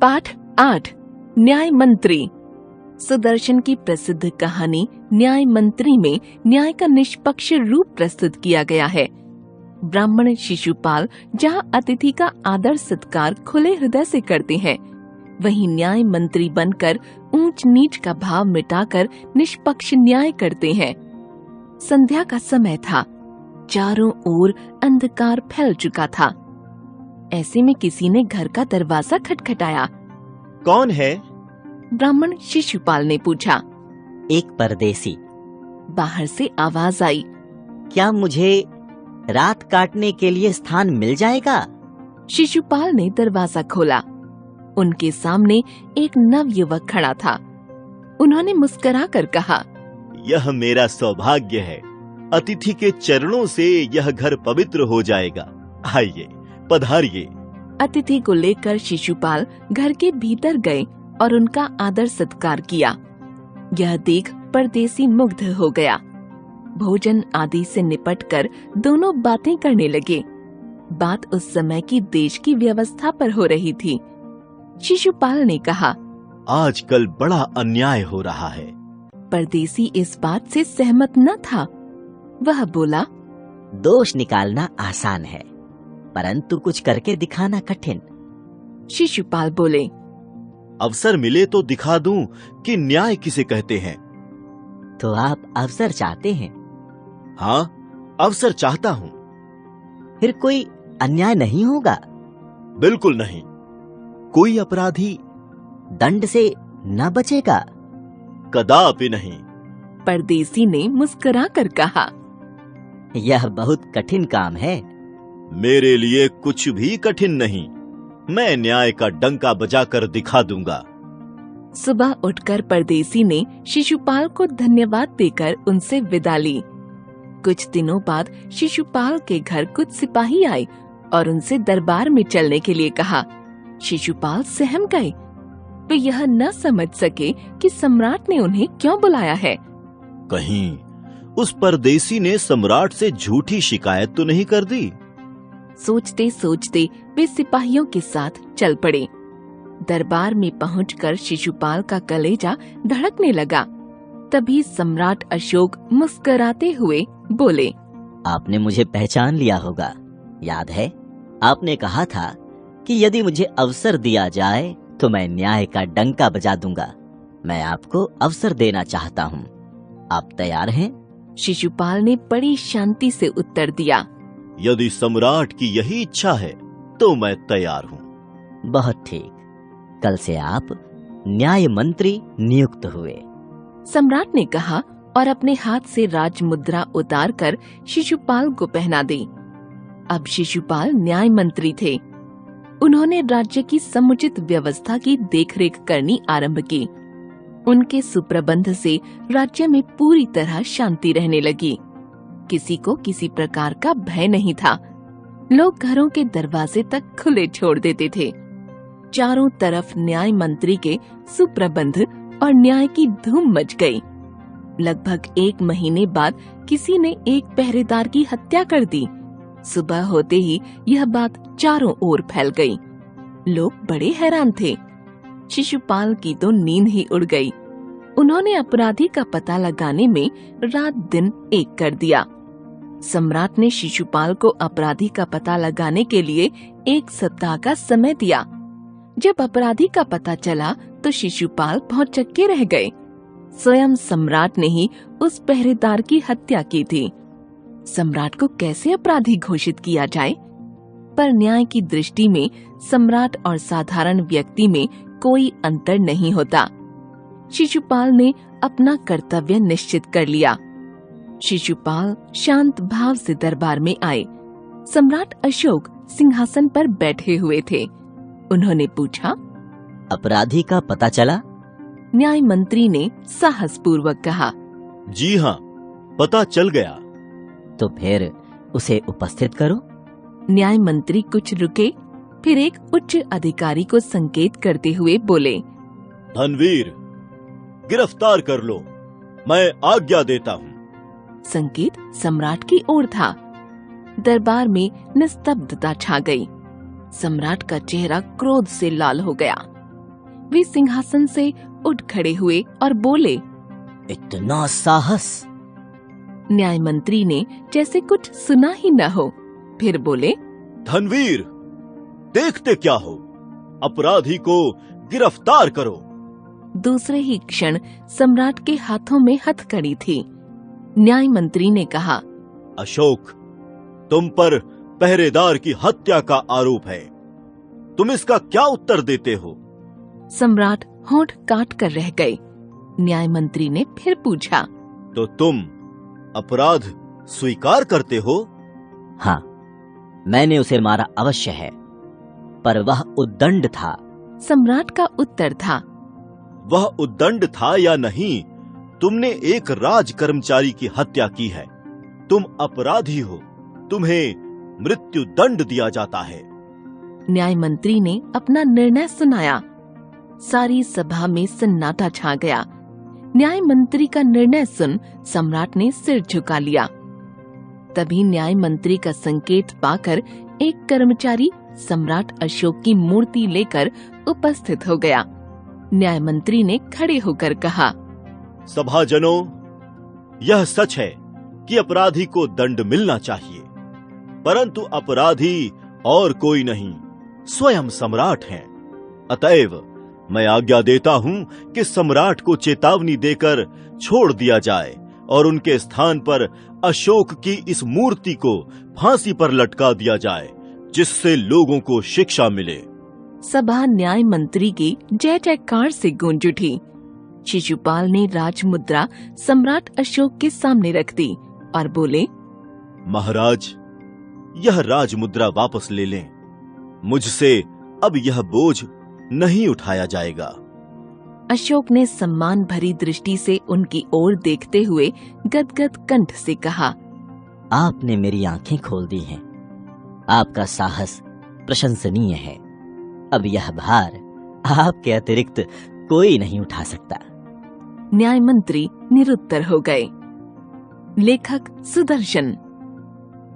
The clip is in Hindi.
पाठ 8 न्याय मंत्री। सुदर्शन की प्रसिद्ध कहानी न्याय मंत्री में न्याय का निष्पक्ष रूप प्रस्तुत किया गया है। ब्राह्मण शिशुपाल जहाँ अतिथि का आदर सत्कार खुले हृदय से करते हैं, वहीं न्याय मंत्री बनकर ऊंच नीच का भाव मिटाकर निष्पक्ष न्याय करते हैं। संध्या का समय था, चारों ओर अंधकार फैल चुका था। ऐसे में किसी ने घर का दरवाजा खटखटाया। कौन है? ब्राह्मण शिशुपाल ने पूछा। एक परदेसी। बाहर से आवाज आई। क्या मुझे रात काटने के लिए स्थान मिल जाएगा? शिशुपाल ने दरवाजा खोला। उनके सामने एक नवयुवक खड़ा था। उन्होंने मुस्कुराकर कहा, यह मेरा सौभाग्य है। अतिथि के चरणों से यह घर पवित्र हो जाएगा। आइए, पधारिए। अतिथि को लेकर शिशुपाल घर के भीतर गए और उनका आदर सत्कार किया। यह देख परदेसी मुग्ध हो गया। भोजन आदि से निपटकर दोनों बातें करने लगे। बात उस समय की देश की व्यवस्था पर हो रही थी। शिशुपाल ने कहा, आजकल बड़ा अन्याय हो रहा है। परदेसी इस बात से सहमत न था। वह बोला, दोष निकालना आसान है, परंतु कुछ करके दिखाना कठिन। शिशुपाल बोले, अवसर मिले तो दिखा दूं कि न्याय किसे कहते हैं। तो आप अवसर चाहते हैं? हाँ, अवसर चाहता हूँ। फिर कोई अन्याय नहीं होगा? बिल्कुल नहीं। कोई अपराधी दंड से न बचेगा? कदापि नहीं। परदेसी ने मुस्कुराकर कहा, यह बहुत कठिन काम है। मेरे लिए कुछ भी कठिन नहीं। मैं न्याय का डंका बजाकर दिखा दूंगा। सुबह उठकर परदेसी ने शिशुपाल को धन्यवाद देकर उनसे विदा ली। कुछ दिनों बाद शिशुपाल के घर कुछ सिपाही आए और उनसे दरबार में चलने के लिए कहा। शिशुपाल सहम गए। वे यह न समझ सके कि सम्राट ने उन्हें क्यों बुलाया है। कहीं उस परदेसी ने सम्राट से झूठी शिकायत तो नहीं कर दी। सोचते सोचते वे सिपाहियों के साथ चल पड़े। दरबार में पहुंचकर शिशुपाल का कलेजा धड़कने लगा। तभी सम्राट अशोक मुस्कुराते हुए बोले, आपने मुझे पहचान लिया होगा। याद है, आपने कहा था कि यदि मुझे अवसर दिया जाए तो मैं न्याय का डंका बजा दूंगा। मैं आपको अवसर देना चाहता हूँ। आप तैयार हैं? शिशुपाल ने बड़ी शांति से उत्तर दिया, यदि सम्राट की यही इच्छा है तो मैं तैयार हूँ। बहुत ठीक। कल से आप न्याय मंत्री नियुक्त हुए। सम्राट ने कहा और अपने हाथ से राज मुद्रा उतारकर शिशुपाल को पहना दी। अब शिशुपाल न्याय मंत्री थे। उन्होंने राज्य की समुचित व्यवस्था की देखरेख करनी आरंभ की। उनके सुप्रबंध से राज्य में पूरी तरह शांति रहने लगी। किसी को किसी प्रकार का भय नहीं था। लोग घरों के दरवाजे तक खुले छोड़ देते थे। चारों तरफ न्याय मंत्री के सुप्रबंध और न्याय की धूम मच गई। लगभग 1 महीने बाद किसी ने एक पहरेदार की हत्या कर दी। सुबह होते ही यह बात चारों ओर फैल गई। लोग बड़े हैरान थे। शिशुपाल की तो नींद ही उड़ गई। उन्होंने अपराधी का पता लगाने में रात दिन एक कर दिया। सम्राट ने शिशुपाल को अपराधी का पता लगाने के लिए 1 सप्ताह का समय दिया। जब अपराधी का पता चला तो शिशुपाल भौचक्के रह गए। स्वयं सम्राट ने ही उस पहरेदार की हत्या की थी। सम्राट को कैसे अपराधी घोषित किया जाए? पर न्याय की दृष्टि में सम्राट और साधारण व्यक्ति में कोई अंतर नहीं होता। शिशुपाल ने अपना कर्तव्य निश्चित कर लिया। शिशुपाल शांत भाव से दरबार में आए। सम्राट अशोक सिंहासन पर बैठे हुए थे। उन्होंने पूछा, अपराधी का पता चला? न्याय मंत्री ने साहसपूर्वक कहा, जी हाँ, पता चल गया। तो फिर उसे उपस्थित करो। न्याय मंत्री कुछ रुके, फिर एक उच्च अधिकारी को संकेत करते हुए बोले, धनवीर, गिरफ्तार कर लो। मैं आज्ञा देता हूँ। संकेत सम्राट की ओर था। दरबार में निस्तब्धता छा गई। सम्राट का चेहरा क्रोध से लाल हो गया। वे सिंहासन से उठ खड़े हुए और बोले, इतना साहस! न्याय मंत्री ने जैसे कुछ सुना ही न हो, फिर बोले, धनवीर, देखते क्या हो, अपराधी को गिरफ्तार करो। दूसरे ही क्षण सम्राट के हाथों में हथकड़ी थी। न्याय मंत्री ने कहा, अशोक, तुम पर पहरेदार की हत्या का आरोप है, तुम इसका क्या उत्तर देते हो? सम्राट होंठ काट कर रह गए। न्याय मंत्री ने फिर पूछा, तो तुम अपराध स्वीकार करते हो? हाँ, मैंने उसे मारा अवश्य है, पर वह उद्दंड था। सम्राट का उत्तर था, वह उद्दंड था या नहीं, तुमने एक राज कर्मचारी की हत्या की है, तुम अपराधी हो, तुम्हें मृत्यु दंड दिया जाता है। न्याय मंत्री ने अपना निर्णय सुनाया। सारी सभा में सन्नाटा छा गया। न्याय मंत्री का निर्णय सुन सम्राट ने सिर झुका लिया। तभी न्याय मंत्री का संकेत पाकर एक कर्मचारी सम्राट अशोक की मूर्ति लेकर उपस्थित हो गया। न्याय मंत्री ने खड़े होकर कहा, सभाजनों, यह सच है कि अपराधी को दंड मिलना चाहिए, परंतु अपराधी और कोई नहीं, स्वयं सम्राट हैं। अतएव मैं आज्ञा देता हूं कि सम्राट को चेतावनी देकर छोड़ दिया जाए और उनके स्थान पर अशोक की इस मूर्ति को फांसी पर लटका दिया जाए, जिससे लोगों को शिक्षा मिले। सभा न्याय मंत्री की जय जयकार से गूंज उठी। शिशुपाल ने राजमुद्रा सम्राट अशोक के सामने रख दी और बोले, महाराज, यह राजमुद्रा वापस ले लें, मुझसे अब यह बोझ नहीं उठाया जाएगा। अशोक ने सम्मान भरी दृष्टि से उनकी ओर देखते हुए गदगद कंठ से कहा, आपने मेरी आंखें खोल दी हैं। आपका साहस प्रशंसनीय है। अब यह भार आपके अतिरिक्त कोई नहीं उठा सकता। न्याय मंत्री निरुत्तर हो गए। लेखक सुदर्शन।